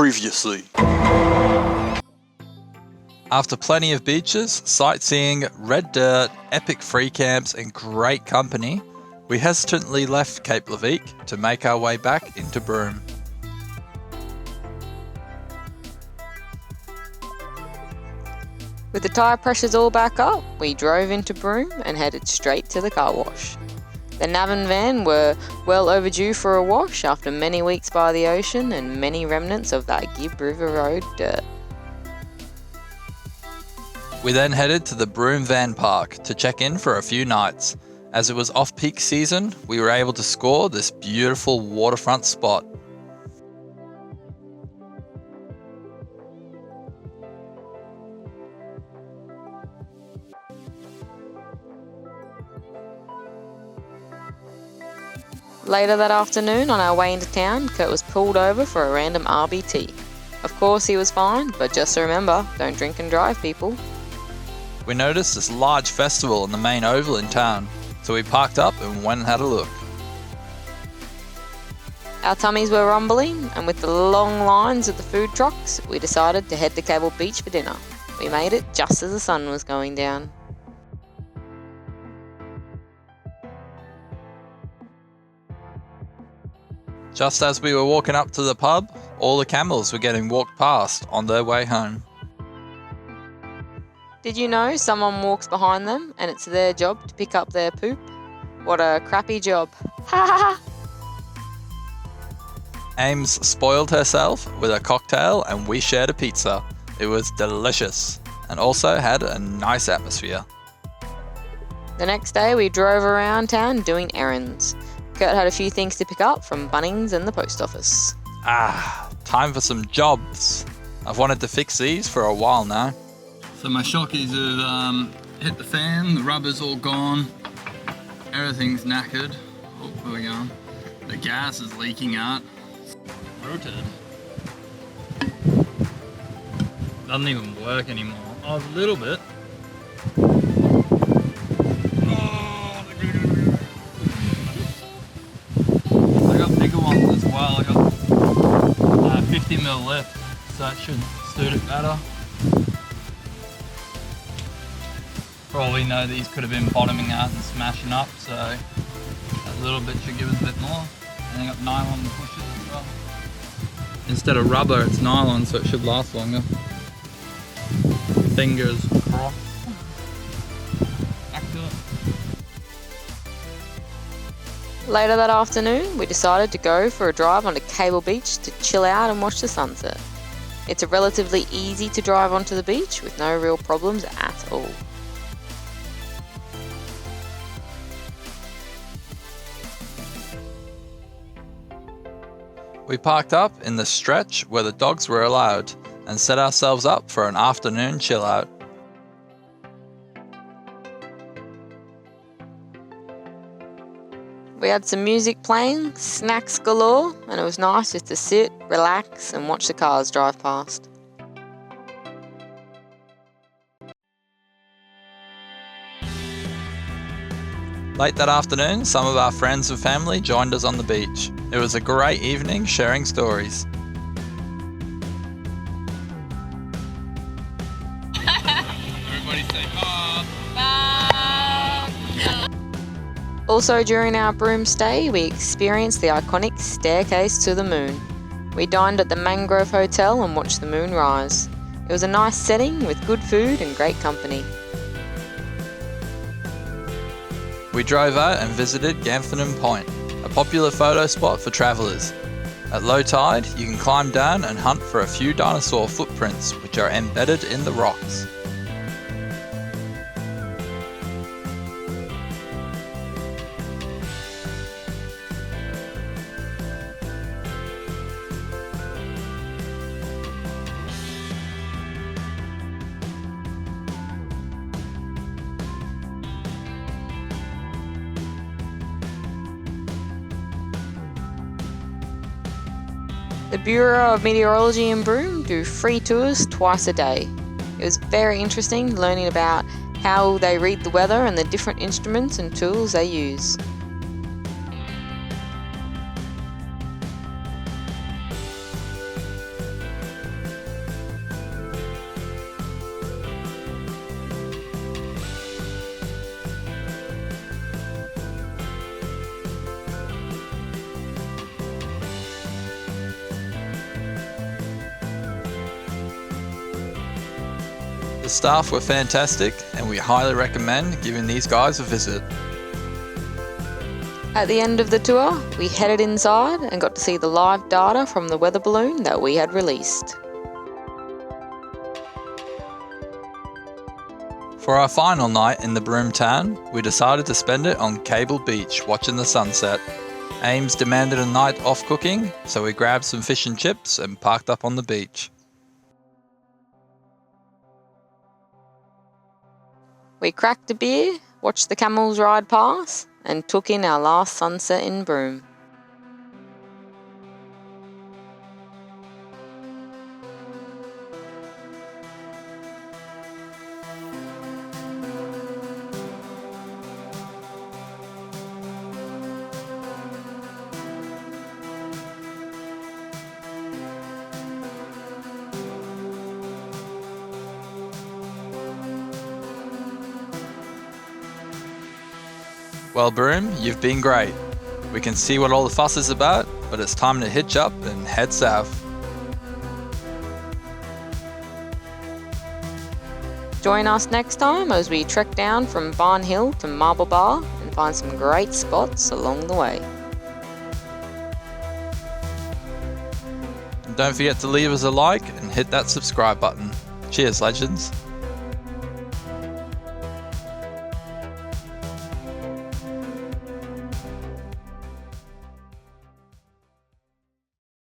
Previously. After plenty of beaches, sightseeing, red dirt, epic free camps and great company, we hesitantly left Cape Leveque to make our way back into Broome. With the tyre pressures all back up, we drove into Broome and headed straight to the car wash. The nav and van were well overdue for a wash after many weeks by the ocean and many remnants of that Gibb River Road dirt. We then headed to the Broome Van Park to check in for a few nights. As it was off-peak season, we were able to score this beautiful waterfront spot. Later that afternoon, on our way into town, Kurt was pulled over for a random RBT. Of course he was fine, but just remember, don't drink and drive, people. We noticed this large festival in the main oval in town, so we parked up and went and had a look. Our tummies were rumbling, and with the long lines of the food trucks, we decided to head to Cable Beach for dinner. We made it just as the sun was going down. Just as we were walking up to the pub, all the camels were getting walked past on their way home. Did you know someone walks behind them and it's their job to pick up their poop? What a crappy job. Ha ha ha! Ames spoiled herself with a cocktail and we shared a pizza. It was delicious and also had a nice atmosphere. The next day we drove around town doing errands. Kurt had a few things to pick up from Bunnings and the post office. Time for some jobs. I've wanted to fix these for a while now. So my shockies have hit the fan, the rubber's all gone, everything's knackered. Oh, where we going? The gas is leaking out. Rooted. Doesn't even work anymore. Oh, a little bit. I got bigger ones as well. I got 50mm left, so that should suit it better. For all we know, these could have been bottoming out and smashing up, so that little bit should give us a bit more. And they got nylon pushers as well. Instead of rubber, it's nylon, so it should last longer. Fingers crossed. Back to it. Later that afternoon, we decided to go for a drive onto Cable Beach to chill out and watch the sunset. It's a relatively easy to drive onto the beach with no real problems at all. We parked up in the stretch where the dogs were allowed and set ourselves up for an afternoon chill out. We had some music playing, snacks galore, and it was nice just to sit, relax, and watch the cars drive past. Late that afternoon, some of our friends and family joined us on the beach. It was a great evening sharing stories. Everybody say Also during our Broome stay, we experienced the iconic staircase to the moon. We dined at the Mangrove Hotel and watched the moon rise. It was a nice setting with good food and great company. We drove out and visited Gantheaume Point, a popular photo spot for travellers. At low tide, you can climb down and hunt for a few dinosaur footprints which are embedded in the rocks. The Bureau of Meteorology in Broome do free tours twice a day. It was very interesting learning about how they read the weather and the different instruments and tools they use. staff were fantastic and we highly recommend giving these guys a visit. At the end of the tour, we headed inside and got to see the live data from the weather balloon that we had released. For our final night in the Broome town, we decided to spend it on Cable Beach watching the sunset. Ames demanded a night off cooking, so we grabbed some fish and chips and parked up on the beach. We cracked a beer, watched the camels ride past, and took in our last sunset in Broome. Well, Broome, you've been great. We can see what all the fuss is about, but it's time to hitch up and head south. Join us next time as we trek down from Barn Hill to Marble Bar and find some great spots along the way. And don't forget to leave us a like and hit that subscribe button. Cheers, legends.